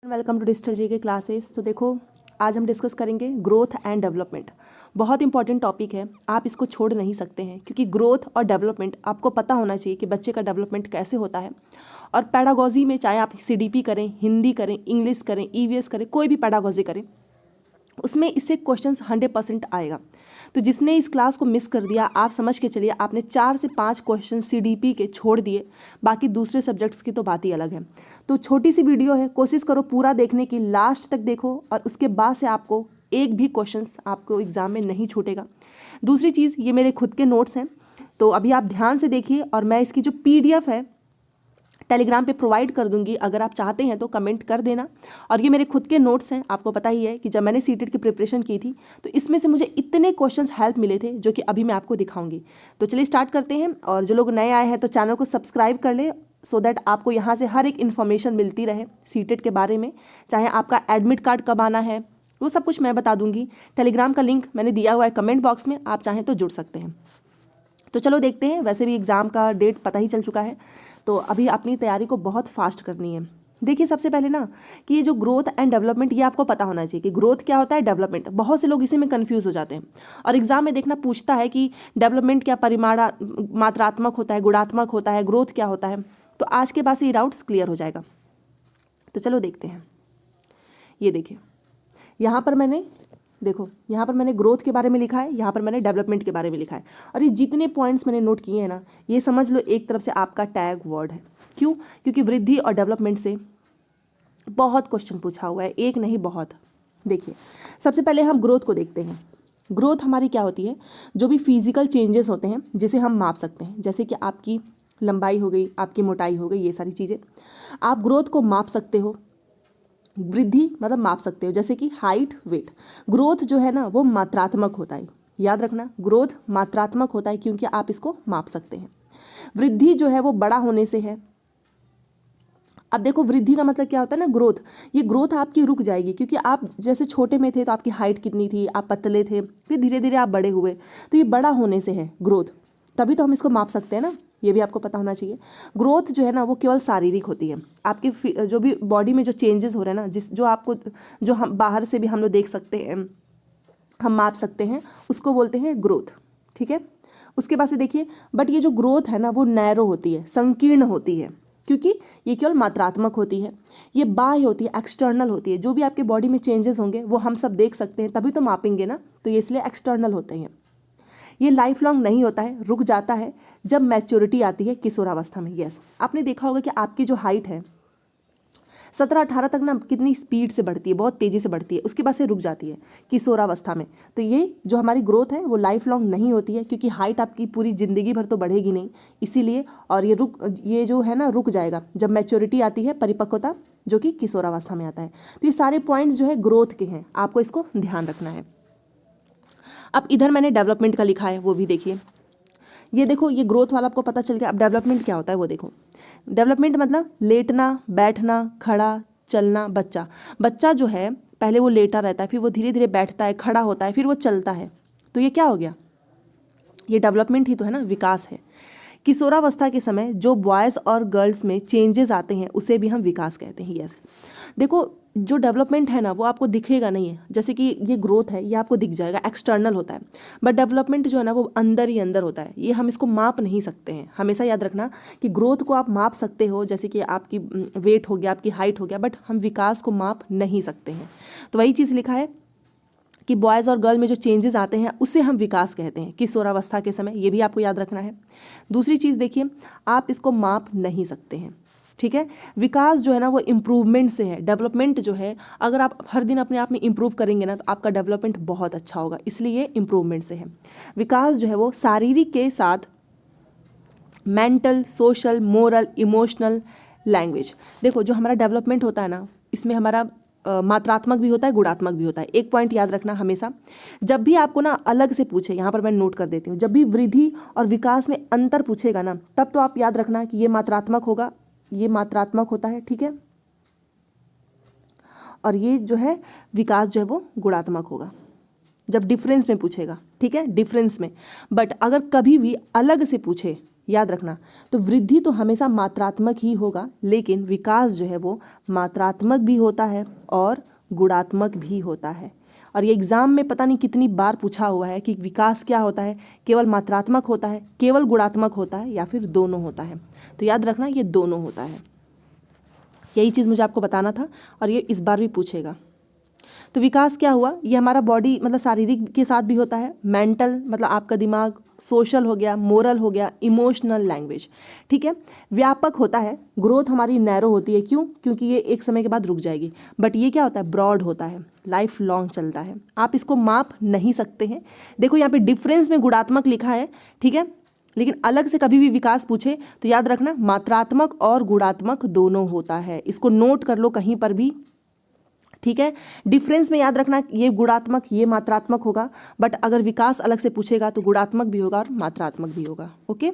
Welcome to digital जी के classes. तो देखो, आज हम डिस्कस करेंगे ग्रोथ एंड डेवलपमेंट। बहुत इंपॉर्टेंट टॉपिक है, आप इसको छोड़ नहीं सकते हैं क्योंकि ग्रोथ और डेवलपमेंट आपको पता होना चाहिए कि बच्चे का डेवलपमेंट कैसे होता है। और पैडागॉजी में चाहे आप सीडीपी करें, हिंदी करें, इंग्लिश करें, ईवीएस करें, कोई भी पैडागॉजी करें, उसमें इससे क्वेश्चंस 100% आएगा। तो जिसने इस क्लास को मिस कर दिया, आप समझ के चलिए आपने 4 से 5 क्वेश्चन सीडीपी के छोड़ दिए। बाकी दूसरे सब्जेक्ट्स की तो बात ही अलग है। तो छोटी सी वीडियो है, कोशिश करो पूरा देखने की, लास्ट तक देखो और उसके बाद से आपको एक भी क्वेश्चंस आपको एग्जाम में नहीं छूटेगा। दूसरी चीज़, ये मेरे खुद के नोट्स हैं, तो अभी आप ध्यान से देखिए और मैं इसकी जो पीडीएफ है टेलीग्राम पे प्रोवाइड कर दूंगी, अगर आप चाहते हैं तो कमेंट कर देना। और ये मेरे खुद के नोट्स हैं, आपको पता ही है कि जब मैंने सीटेट की प्रिपरेशन की थी तो इसमें से मुझे इतने क्वेश्चंस हेल्प मिले थे जो कि अभी मैं आपको दिखाऊंगी। तो चलिए स्टार्ट करते हैं। और जो लोग नए आए हैं तो चैनल को सब्सक्राइब कर ले, सो दैट आपको यहाँ से हर एक इन्फॉर्मेशन मिलती रहे सीटेट के बारे में। चाहे आपका एडमिट कार्ड कब आना है वो सब कुछ मैं बता दूंगी। टेलीग्राम का लिंक मैंने दिया हुआ है कमेंट बॉक्स में, आप चाहें तो जुड़ सकते हैं। तो चलो देखते हैं। वैसे भी एग्ज़ाम का डेट पता ही चल चुका है, तो अभी अपनी तैयारी को बहुत फास्ट करनी है। देखिए, सबसे पहले ना कि ये जो ग्रोथ एंड डेवलपमेंट, ये आपको पता होना चाहिए कि ग्रोथ क्या होता है, डेवलपमेंट। बहुत से लोग इसी में कंफ्यूज हो जाते हैं और एग्जाम में देखना पूछता है कि डेवलपमेंट क्या मात्रात्मक होता है, गुणात्मक होता है, ग्रोथ क्या होता है। तो आज के बाद ये डाउट्स क्लियर हो जाएगा। तो चलो देखते हैं। ये देखिए, यहाँ पर मैंने यहाँ पर मैंने ग्रोथ के बारे में लिखा है, यहाँ पर मैंने डेवलपमेंट के बारे में लिखा है। और ये जितने पॉइंट्स मैंने नोट किए हैं ना, ये समझ लो एक तरफ से आपका टैग वर्ड है। क्यों? क्योंकि वृद्धि और डेवलपमेंट से बहुत क्वेश्चन पूछा हुआ है, एक नहीं बहुत। देखिए, सबसे पहले हम ग्रोथ को देखते हैं। ग्रोथ हमारी क्या होती है? जो भी फिजिकल चेंजेस होते हैं जिसे हम माप सकते हैं, जैसे कि आपकी लंबाई हो गई, आपकी मोटाई हो गई, ये सारी चीज़ें आप ग्रोथ को माप सकते हो। वृद्धि मतलब माप सकते हो, जैसे कि हाइट, वेट। ग्रोथ जो है ना वो मात्रात्मक होता है, याद रखना, ग्रोथ मात्रात्मक होता है क्योंकि आप इसको माप सकते हैं। वृद्धि जो है वो बड़ा होने से है। अब देखो, वृद्धि का मतलब क्या होता है ना, ग्रोथ। ये ग्रोथ आपकी रुक जाएगी क्योंकि आप जैसे छोटे में थे तो आपकी हाइट कितनी थी, आप पतले थे, फिर धीरे धीरे आप बड़े हुए, तो ये बड़ा होने से है ग्रोथ। तभी तो हम इसको माप सकते हैं ना, ये भी आपको पता होना चाहिए। ग्रोथ जो है ना वो केवल शारीरिक होती है। आपके जो भी बॉडी में जो चेंजेस हो रहे हैं ना, जो हम बाहर से भी हम लोग देख सकते हैं, हम माप सकते हैं, उसको बोलते हैं ग्रोथ। ठीक है। उसके बाद से देखिए, बट ये जो ग्रोथ है ना वो नैरो होती है, संकीर्ण होती है, क्योंकि ये केवल मात्रात्मक होती है। ये बाह्य होती है, एक्सटर्नल होती है। जो भी आपके बॉडी में चेंजेस होंगे वो हम सब देख सकते हैं, तभी तो मापेंगे ना, तो ये इसलिए एक्सटर्नल होते हैं। ये लाइफ लॉन्ग नहीं होता है, रुक जाता है जब मैच्योरिटी आती है, किशोरावस्था में। यस, आपने देखा होगा कि आपकी जो हाइट है 17-18 तक ना कितनी स्पीड से बढ़ती है, बहुत तेज़ी से बढ़ती है, उसके बाद से रुक जाती है किशोरावस्था में। तो ये जो हमारी ग्रोथ है वो लाइफ लॉन्ग नहीं होती है, क्योंकि हाइट आपकी पूरी ज़िंदगी भर तो बढ़ेगी नहीं, इसीलिए। और ये जो है ना रुक जाएगा जब मैच्योरिटी आती है, परिपक्वता, जो कि किशोरावस्था में आता है। तो ये सारे पॉइंट्स जो है ग्रोथ के हैं, आपको इसको ध्यान रखना है। अब इधर मैंने डेवलपमेंट का लिखा है, वो भी देखिए। ये देखो, ये ग्रोथ वाला आपको पता चल गया। अब डेवलपमेंट क्या होता है वो देखो। डेवलपमेंट मतलब लेटना, बैठना, खड़ा, चलना। बच्चा जो है पहले वो लेटा रहता है, फिर वो धीरे धीरे बैठता है, खड़ा होता है, फिर वो चलता है। तो ये क्या हो गया? ये डेवलपमेंट ही तो है ना, विकास है। किशोरावस्था के समय जो बॉयज़ और गर्ल्स में चेंजेस आते हैं उसे भी हम विकास कहते हैं। यस, देखो, जो डेवलपमेंट है ना वो आपको दिखेगा नहीं है, जैसे कि ये ग्रोथ है, ये आपको दिख जाएगा, एक्सटर्नल होता है। बट डेवलपमेंट जो है ना वो अंदर ही अंदर होता है, ये हम इसको माप नहीं सकते हैं। हमेशा याद रखना कि ग्रोथ को आप माप सकते हो, जैसे कि आपकी वेट हो गया, आपकी हाइट हो गया, बट हम विकास को माप नहीं सकते हैं। तो वही चीज़ लिखा है कि बॉयज़ और गर्ल में जो चेंजेस आते हैं उसे हम विकास कहते हैं किशोरावस्था के समय, ये भी आपको याद रखना है। दूसरी चीज़ देखिए, आप इसको माप नहीं सकते हैं। ठीक है। विकास जो है ना वो इम्प्रूवमेंट से है। डेवलपमेंट जो है, अगर आप हर दिन अपने आप में इम्प्रूव करेंगे ना तो आपका डेवलपमेंट बहुत अच्छा होगा, इसलिए ये इम्प्रूवमेंट से है। विकास जो है वो शारीरिक के साथ mental, social, moral, emotional, language. देखो, जो हमारा डेवलपमेंट होता है ना, इसमें हमारा मात्रात्मक भी होता है, गुणात्मक भी होता है। एक पॉइंट याद रखना हमेशा, जब भी आपको ना अलग से पूछे, यहाँ पर मैं नोट कर देती हूँ, जब भी वृद्धि और विकास में अंतर पूछेगा ना, तब तो आप याद रखना कि ये मात्रात्मक होगा, ये मात्रात्मक होता है। ठीक है। और ये जो है विकास जो है वो गुणात्मक होगा जब डिफरेंस में पूछेगा। ठीक है, डिफरेंस में। बट अगर कभी भी अलग से पूछे याद रखना। तो वृद्धि तो हमेशा मात्रात्मक ही होगा, लेकिन विकास जो है वो मात्रात्मक भी होता है और गुणात्मक भी होता है। और ये एग्जाम में पता नहीं कितनी बार पूछा हुआ है कि विकास क्या होता है, केवल मात्रात्मक होता है, केवल गुणात्मक होता है, या फिर दोनों होता है। तो याद रखना ये दोनों होता है। यही चीज़ मुझे आपको बताना था और ये इस बार भी पूछेगा। तो विकास क्या हुआ, ये हमारा बॉडी मतलब शारीरिक के साथ भी होता है, मेंटल मतलब आपका दिमाग, सोशल हो गया, मोरल हो गया, इमोशनल, लैंग्वेज, ठीक है। व्यापक होता है, ग्रोथ हमारी नैरो होती है, क्यों? क्योंकि ये एक समय के बाद रुक जाएगी। बट ये क्या होता है, ब्रॉड होता है, लाइफ लॉन्ग चलता है, आप इसको माप नहीं सकते हैं। देखो यहाँ पे डिफरेंस में गुणात्मक लिखा है, ठीक है, लेकिन अलग से कभी भी विकास पूछे तो याद रखना मात्रात्मक और गुणात्मक दोनों होता है। इसको नोट कर लो कहीं पर भी, ठीक है। डिफरेंस में याद रखना ये गुणात्मक, ये मात्रात्मक होगा, बट अगर विकास अलग से पूछेगा तो गुणात्मक भी होगा और मात्रात्मक भी होगा। ओके,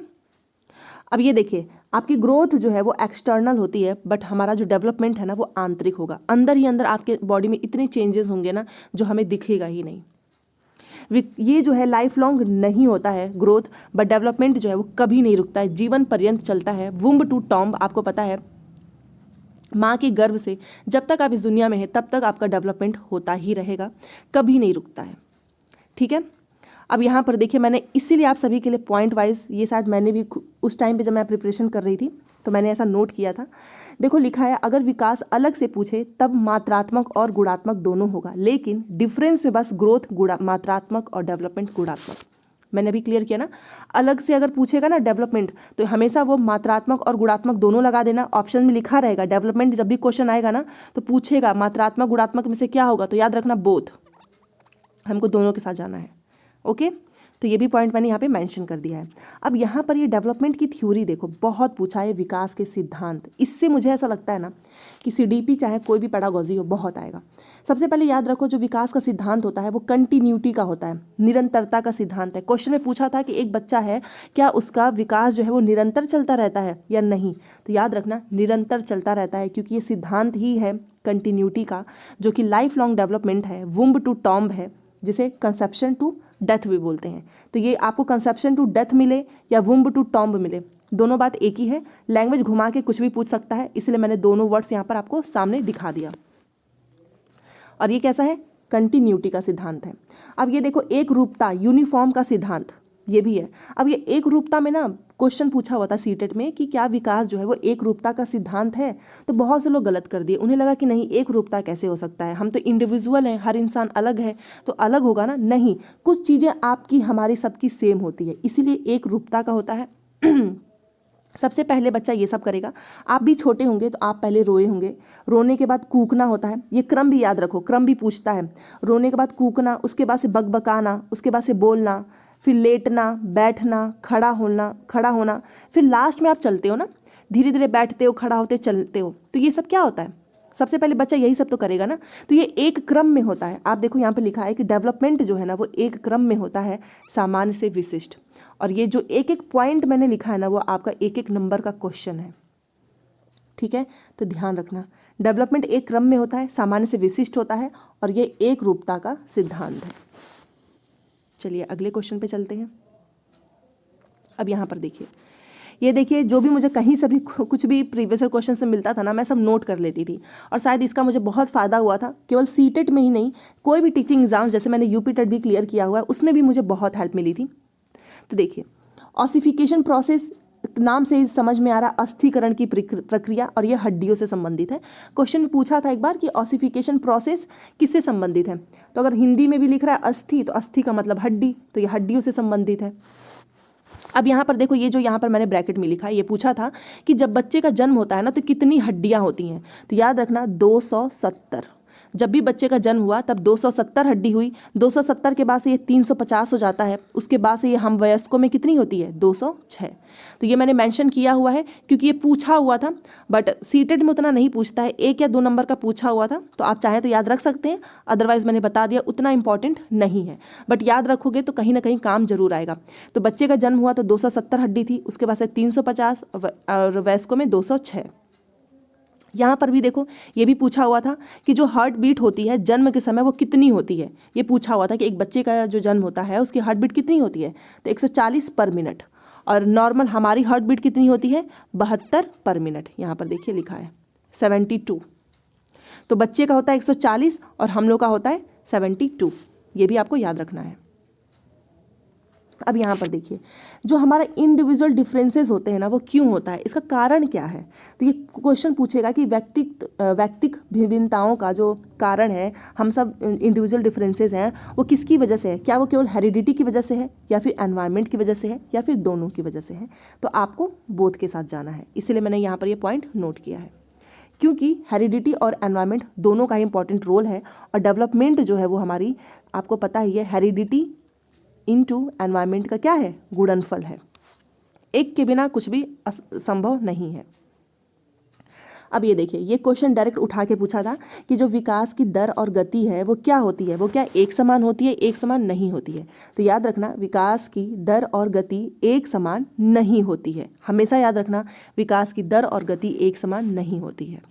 अब ये देखिए आपकी ग्रोथ जो है वो एक्सटर्नल होती है, बट हमारा जो डेवलपमेंट है ना वो आंतरिक होगा। अंदर ही अंदर आपके बॉडी में इतने चेंजेस होंगे ना जो हमें दिखेगा ही नहीं। ये जो है लाइफ लॉन्ग नहीं होता है ग्रोथ, बट डेवलपमेंट जो है वो कभी नहीं रुकता है, जीवन पर्यंत चलता है। वुम्ब टू टॉम्ब, आपको पता है माँ के गर्भ से जब तक आप इस दुनिया में हैं तब तक आपका डेवलपमेंट होता ही रहेगा, कभी नहीं रुकता है, ठीक है। अब यहाँ पर देखिए मैंने इसीलिए आप सभी के लिए पॉइंट वाइज, ये शायद मैंने भी उस टाइम पे जब मैं प्रिपरेशन कर रही थी तो मैंने ऐसा नोट किया था। देखो लिखा है अगर विकास अलग से पूछे तब मात्रात्मक और गुणात्मक दोनों होगा, लेकिन डिफरेंस में बस ग्रोथ मात्रात्मक और डेवलपमेंट गुणात्मक। मैंने अभी क्लियर किया ना, अलग से अगर पूछेगा ना डेवलपमेंट तो हमेशा वो मात्रात्मक और गुणात्मक दोनों लगा देना। ऑप्शन में लिखा रहेगा डेवलपमेंट, जब भी क्वेश्चन आएगा ना तो पूछेगा मात्रात्मक गुणात्मक में से क्या होगा, तो याद रखना बोथ, हमको दोनों के साथ जाना है। ओके, तो ये भी पॉइंट मैंने यहाँ पे मेंशन कर दिया है। अब यहाँ पर ये डेवलपमेंट की थ्योरी देखो, बहुत पूछा है, विकास के सिद्धांत, इससे मुझे ऐसा लगता है ना कि सीडीपी चाहे कोई भी पेडागोजी हो बहुत आएगा। सबसे पहले याद रखो जो विकास का सिद्धांत होता है वो कंटिन्यूटी का होता है, निरंतरता का सिद्धांत है। क्वेश्चन में पूछा था कि एक बच्चा है, क्या उसका विकास जो है वो निरंतर चलता रहता है या नहीं, तो याद रखना निरंतर चलता रहता है, क्योंकि ये सिद्धांत ही है कंटिन्यूटी का, जो कि लाइफ लॉन्ग डेवलपमेंट है, वुम्ब टू टॉम्ब है, जिसे कंसेप्शन टू डेथ भी बोलते हैं। तो ये आपको कंसेप्शन टू डेथ मिले या वुम्ब टू टॉम्ब मिले, दोनों बात एक ही है। लैंग्वेज घुमा के कुछ भी पूछ सकता है, इसलिए मैंने दोनों वर्ड्स यहाँ पर आपको सामने दिखा दिया। और ये कैसा है, कंटिन्यूटी का सिद्धांत है। अब ये देखो एक रूपता, यूनिफॉर्म का सिद्धांत, ये भी है। अब ये एक रूपता में ना क्वेश्चन पूछा हुआ था सीटेट में कि क्या विकास जो है वो एक रूपता का सिद्धांत है, तो बहुत से लोग गलत कर दिए। उन्हें लगा कि नहीं एक रूपता कैसे हो सकता है, हम तो इंडिविजुअल हैं, हर इंसान अलग है तो अलग होगा ना। नहीं, कुछ चीज़ें आपकी हमारी सबकी सेम होती है, इसीलिए एक रूपता का होता है। सबसे पहले बच्चा ये सब करेगा, आप भी छोटे होंगे तो आप पहले रोए होंगे, रोने के बाद कूकना होता है, ये क्रम भी याद रखो, क्रम भी पूछता है। रोने के बाद कूकना, उसके बाद से बकबकाना, उसके बाद से बोलना, फिर लेटना, बैठना, खड़ा होना, फिर लास्ट में आप चलते हो ना, धीरे धीरे बैठते हो, खड़ा होते, चलते हो। तो ये सब क्या होता है, सबसे पहले बच्चा यही सब तो करेगा ना। तो ये एक क्रम में होता है। आप देखो यहाँ पे लिखा है कि डेवलपमेंट जो है ना वो एक क्रम में होता है, सामान्य से विशिष्ट। और ये जो एक एक पॉइंट मैंने लिखा है ना वो आपका एक एक नंबर का क्वेश्चन है, ठीक है। तो ध्यान रखना डेवलपमेंट एक क्रम में होता है, सामान्य से विशिष्ट होता है, और ये एक रूपता का सिद्धांत है। चलिए अगले क्वेश्चन पे चलते हैं। अब यहाँ पर देखिए, ये देखिए जो भी मुझे कहीं से भी कुछ भी प्रीवियस क्वेश्चन से मिलता था ना मैं सब नोट कर लेती थी, और शायद इसका मुझे बहुत फ़ायदा हुआ था। केवल सीटेट में ही नहीं, कोई भी टीचिंग एग्जाम, जैसे मैंने यूपी टेट भी क्लियर किया हुआ है, उसमें भी मुझे बहुत हेल्प मिली थी। तो देखिए ऑसिफिकेशन प्रोसेस नाम से ही समझ में आ रहा अस्थिकरण की प्रक्रिया, और यह हड्डियों से संबंधित है। क्वेश्चन में पूछा था एक बार कि ऑसिफिकेशन प्रोसेस किससे संबंधित है, तो अगर हिंदी में भी लिख रहा है अस्थि, तो अस्थि का मतलब हड्डी, तो यह हड्डियों से संबंधित है। अब यहाँ पर देखो, ये जो यहाँ पर मैंने ब्रैकेट में लिखा है, ये पूछा था कि जब बच्चे का जन्म होता है ना तो कितनी हड्डियाँ होती हैं, तो याद रखना 270। जब भी बच्चे का जन्म हुआ तब 270 हड्डी हुई, 270 के बाद से ये 350 हो जाता है, उसके बाद से ये हम वयस्कों में कितनी होती है, 206। तो ये मैंने मेंशन किया हुआ है क्योंकि ये पूछा हुआ था, बट सीटेट में उतना नहीं पूछता है, 1 या 2 नंबर का पूछा हुआ था, तो आप चाहें तो याद रख सकते हैं, अदरवाइज मैंने बता दिया उतना इंपॉर्टेंट नहीं है, बट याद रखोगे तो कहीं ना कहीं काम जरूर आएगा। तो बच्चे का जन्म हुआ तो 270 हड्डी थी, उसके बाद से 350, और वयस्कों में 206। यहाँ पर भी देखो ये भी पूछा हुआ था कि जो हार्ट बीट होती है जन्म के समय वो कितनी होती है, ये पूछा हुआ था कि एक बच्चे का जो जन्म होता है उसकी हार्ट बीट कितनी होती है, तो 140 पर मिनट। और नॉर्मल हमारी हार्ट बीट कितनी होती है 72 पर मिनट, यहाँ पर देखिए लिखा है 72। तो बच्चे का होता है 140 और हम लोग का होता है 72, ये भी आपको याद रखना है। अब यहाँ पर देखिए जो हमारा इंडिविजुअल डिफरेंसेस होते हैं ना वो क्यों होता है, इसका कारण क्या है। तो ये क्वेश्चन पूछेगा कि व्यक्तिक भिन्नताओं का जो कारण है, हम सब इंडिविजुअल डिफरेंसेस हैं वो किसकी वजह से है, क्या वो केवल हेरिडिटी की वजह से है या फिर एनवायरनमेंट की वजह से है या फिर दोनों की वजह से है। तो आपको बोथ के साथ जाना है, इसलिए मैंने यहाँ पर ये पॉइंट नोट किया है, क्योंकि हेरिडिटी और एनवायरनमेंट दोनों का इंपॉर्टेंट रोल है। और डेवलपमेंट जो है वो हमारी आपको पता ही है हेरिडिटी इनटू एनवायरनमेंट का क्या है गुणनफल है, एक के बिना कुछ भी संभव नहीं है। अब ये देखिए ये क्वेश्चन डायरेक्ट उठा के पूछा था कि जो विकास की दर और गति है वो क्या होती है, वो क्या एक समान होती है, एक समान नहीं होती है। तो याद रखना विकास की दर और गति एक समान नहीं होती है, हमेशा याद रखना विकास की दर और गति एक समान नहीं होती है।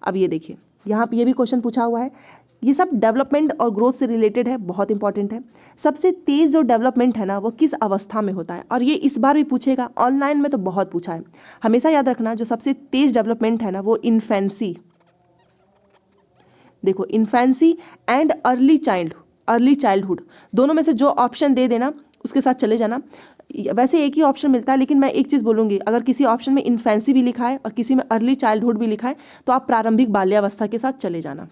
अब ये देखिए यहाँ पे ये भी क्वेश्चन पूछा हुआ है, ये सब डेवलपमेंट और ग्रोथ से रिलेटेड है, बहुत इंपॉर्टेंट है। सबसे तेज़ जो डेवलपमेंट है ना वो किस अवस्था में होता है, और ये इस बार भी पूछेगा, ऑनलाइन में तो बहुत पूछा है। हमेशा याद रखना जो सबसे तेज़ डेवलपमेंट है ना वो इन्फेंसी, देखो इन्फेंसी एंड अर्ली चाइल्डहुड, दोनों में से जो ऑप्शन दे देना उसके साथ चले जाना। वैसे एक ही ऑप्शन मिलता है, लेकिन मैं एक चीज़ बोलूँगी, अगर किसी ऑप्शन में इन्फेंसी भी लिखा है और किसी में अर्ली चाइल्डहुड भी लिखा है तो आप प्रारंभिक बाल्यावस्था के साथ चले जाना,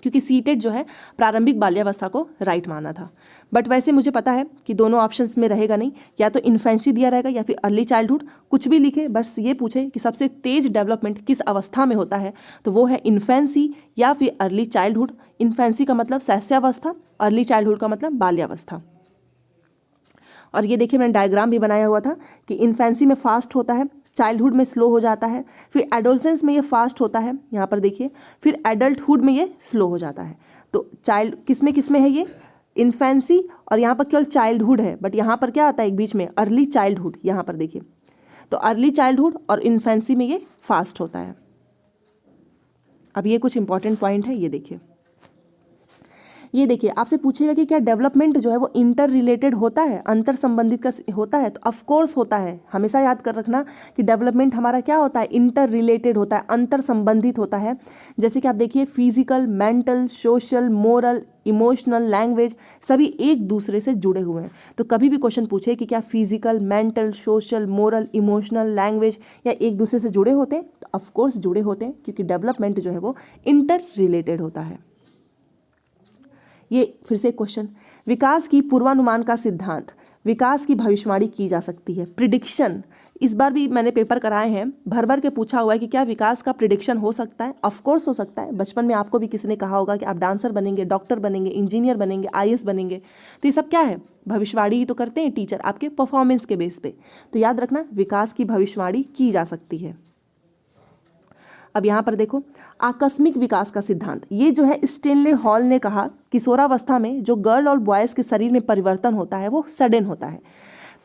क्योंकि सीटेट जो है प्रारंभिक बाल्यावस्था को राइट माना था। बट वैसे मुझे पता है कि दोनों ऑप्शंस में रहेगा नहीं, या तो इन्फेंसी दिया रहेगा या फिर अर्ली चाइल्डहुड, कुछ भी लिखे, बस ये पूछे कि सबसे तेज डेवलपमेंट किस अवस्था में होता है, तो वो है इन्फेंसी या फिर अर्ली चाइल्डहुड। इन्फेंसी का मतलब शैशवावस्था, अर्ली चाइल्डहुड का मतलब बाल्यावस्था। और ये देखिए मैंने डायग्राम भी बनाया हुआ था कि इन्फेंसी में फास्ट होता है, चाइल्डहुड में स्लो हो जाता है, फिर एडोलसेंस में ये फास्ट होता है, यहाँ पर देखिए, फिर एडल्टहुड में ये स्लो हो जाता है। तो चाइल्ड किस में है ये इन्फेंसी, और यहाँ पर केवल चाइल्डहुड है, बट यहाँ पर क्या आता है एक बीच में अर्ली चाइल्डहुड, यहाँ पर देखिए। तो अर्ली चाइल्डहुड और इन्फेंसी में ये फास्ट होता है। अब ये कुछ इंपॉर्टेंट पॉइंट है, ये देखिए आपसे पूछेगा कि क्या डेवलपमेंट जो है वो इंटर रिलेटेड होता है, अंतर संबंधित का होता है, तो ऑफ कोर्स होता है। हमेशा याद कर रखना कि डेवलपमेंट हमारा क्या होता है, इंटर रिलेटेड होता है, अंतर संबंधित होता है। जैसे कि आप देखिए physical, mental, social, moral, emotional, language सभी एक दूसरे से जुड़े हुए हैं। तो कभी भी क्वेश्चन पूछे कि क्या physical, mental, social, moral, emotional, language या एक दूसरे से जुड़े होते हैं, तो ऑफ कोर्स जुड़े होते हैं, क्योंकि डेवलपमेंट जो है वो इंटर रिलेटेड होता है। ये फिर से क्वेश्चन, विकास की पूर्वानुमान का सिद्धांत, विकास की भविष्यवाणी की जा सकती है, प्रिडिक्शन। इस बार भी मैंने पेपर कराए हैं, भर भर के पूछा हुआ है कि क्या विकास का प्रिडिक्शन हो सकता है। ऑफ कोर्स हो सकता है। बचपन में आपको भी किसी ने कहा होगा कि आप डांसर बनेंगे, डॉक्टर बनेंगे, इंजीनियर बनेंगे, आईएएस बनेंगे। तो ये सब क्या है, भविष्यवाणी ही तो करते हैं टीचर आपके परफॉर्मेंस के बेस पे। तो याद रखना विकास की भविष्यवाणी की जा सकती है। अब यहाँ पर देखो आकस्मिक विकास का सिद्धांत, ये जो है स्टेनले हॉल ने कहा किशोरावस्था में जो गर्ल और बॉयज़ के शरीर में परिवर्तन होता है वो सडन होता है।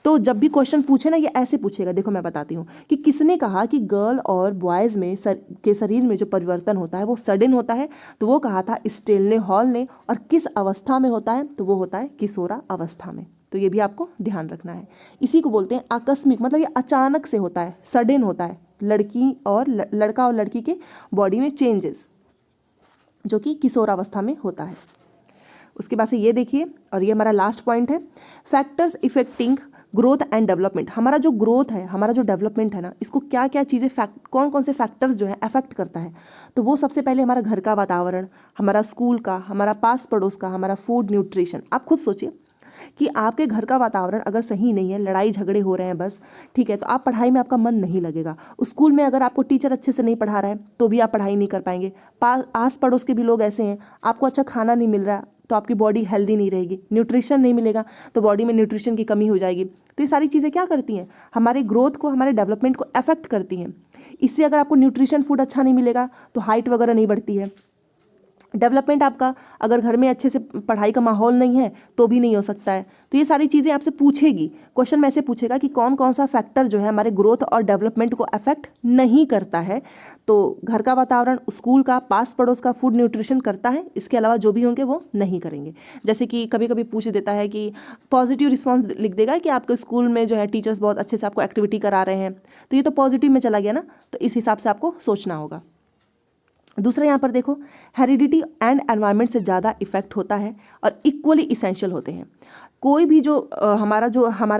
तो जब भी क्वेश्चन पूछे ना ये ऐसे पूछेगा, देखो मैं बताती हूँ कि किसने कहा कि गर्ल और बॉयज़ में के शरीर में जो परिवर्तन होता है वो सडन होता है, तो वो कहा था स्टेनले हॉल ने। और किस अवस्था में होता है, तो वो होता है किशोरा अवस्था में। तो ये भी आपको ध्यान रखना है। इसी को बोलते हैं आकस्मिक, मतलब ये अचानक से होता है, सडन होता है, लड़की और लड़का और लड़की के बॉडी में चेंजेस जो कि किशोरावस्था में होता है। उसके बाद से ये देखिए, और ये हमारा लास्ट पॉइंट है, factors affecting growth and development. हमारा जो ग्रोथ है, हमारा जो डेवलपमेंट है ना, इसको क्या क्या चीज़ें कौन कौन से फैक्टर्स जो है अफेक्ट करता है। तो वो सबसे पहले हमारा घर का वातावरण, हमारा स्कूल का, हमारा पास पड़ोस का, हमारा फूड, न्यूट्रिशन। आप खुद सोचिए कि आपके घर का वातावरण अगर सही नहीं है, लड़ाई झगड़े हो रहे हैं बस, ठीक है, तो आप पढ़ाई में आपका मन नहीं लगेगा। स्कूल में अगर आपको टीचर अच्छे से नहीं पढ़ा रहा है तो भी आप पढ़ाई नहीं कर पाएंगे। आस पड़ोस के भी लोग ऐसे हैं, आपको अच्छा खाना नहीं मिल रहा तो आपकी बॉडी हेल्दी नहीं रहेगी, न्यूट्रिशन नहीं मिलेगा तो बॉडी में न्यूट्रिशन की कमी हो जाएगी। तो ये सारी चीज़ें क्या करती हैं, हमारे ग्रोथ को, हमारे डेवलपमेंट को अफेक्ट करती हैं। इससे अगर आपको न्यूट्रिशन फूड अच्छा नहीं मिलेगा तो हाइट वगैरह नहीं बढ़ती है, डेवलपमेंट आपका अगर घर में अच्छे से पढ़ाई का माहौल नहीं है तो भी नहीं हो सकता है। तो ये सारी चीज़ें आपसे पूछेगी, क्वेश्चन में से पूछेगा कि कौन कौन सा फैक्टर जो है हमारे ग्रोथ और डेवलपमेंट को अफेक्ट नहीं करता है। तो घर का वातावरण, स्कूल का, पास पड़ोस का फूड न्यूट्रिशन करता है, इसके अलावा जो भी होंगे वो नहीं करेंगे। जैसे कि कभी कभी पूछ देता है कि पॉजिटिव रिस्पॉन्स लिख देगा कि आपके स्कूल में जो है टीचर्स बहुत अच्छे से आपको एक्टिविटी करा रहे हैं, तो ये तो पॉजिटिव में चला गया ना, तो इस हिसाब से आपको सोचना होगा। दूसरा यहाँ पर देखो, हेरिडिटी एंड एनवायरनमेंट से ज़्यादा इफेक्ट होता है और इक्वली इसेंशियल होते हैं। कोई भी जो हमारा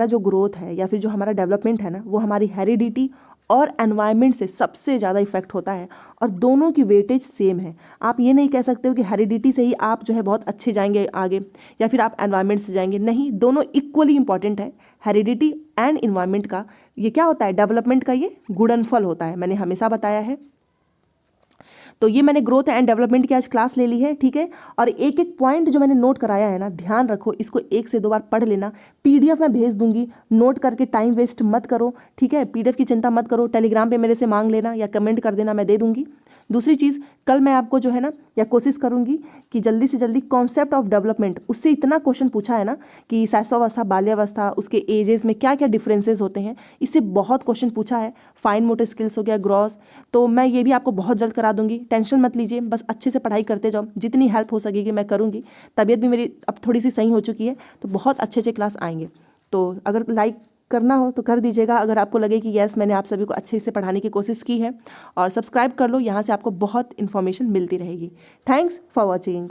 जो ग्रोथ है या फिर जो हमारा डेवलपमेंट है ना, वो हमारी हेरिडिटी और एनवायरनमेंट से सबसे ज़्यादा इफेक्ट होता है और दोनों की वेटेज सेम है। आप ये नहीं कह सकते हो कि हेरिडिटी से ही आप जो है बहुत अच्छे जाएंगे आगे या फिर आप एनवायरनमेंट से जाएंगे, नहीं, दोनों इक्वली इंपॉर्टेंट है। हेरिडिटी एंड इन्वायरमेंट का ये क्या होता है, डेवलपमेंट का ये गुणनफल होता है, मैंने हमेशा बताया है। तो ये मैंने ग्रोथ एंड डेवलपमेंट की आज क्लास ले ली है, ठीक है। और एक एक पॉइंट जो मैंने नोट कराया है ना, ध्यान रखो, इसको 1 से 2 बार पढ़ लेना। पीडीएफ मैं भेज दूंगी, नोट करके टाइम वेस्ट मत करो, ठीक है। पीडीएफ की चिंता मत करो, टेलीग्राम पे मेरे से मांग लेना या कमेंट कर देना, मैं दे दूंगी। दूसरी चीज़, कल मैं आपको जो है ना, या कोशिश करूंगी कि जल्दी से जल्दी कॉन्सेप्ट ऑफ डेवलपमेंट, उससे इतना क्वेश्चन पूछा है ना कि शैशवावस्था, बाल्यावस्था, उसके एजेस में क्या क्या डिफरेंसेस होते हैं, इससे बहुत क्वेश्चन पूछा है। फाइन मोटर स्किल्स हो गया, ग्रॉस, तो मैं ये भी आपको बहुत जल्द करा दूंगी, टेंशन मत लीजिए, बस अच्छे से पढ़ाई करते जाओ, जितनी हेल्प हो सकेगी मैं करूँगी। तबीयत भी मेरी अब थोड़ी सी सही हो चुकी है, तो बहुत अच्छे अच्छे क्लास आएंगे। तो अगर लाइक करना हो तो कर दीजिएगा, अगर आपको लगे कि यस मैंने आप सभी को अच्छे से पढ़ाने की कोशिश की है, और सब्सक्राइब कर लो, यहाँ से आपको बहुत इन्फॉर्मेशन मिलती रहेगी। Thanks for watching.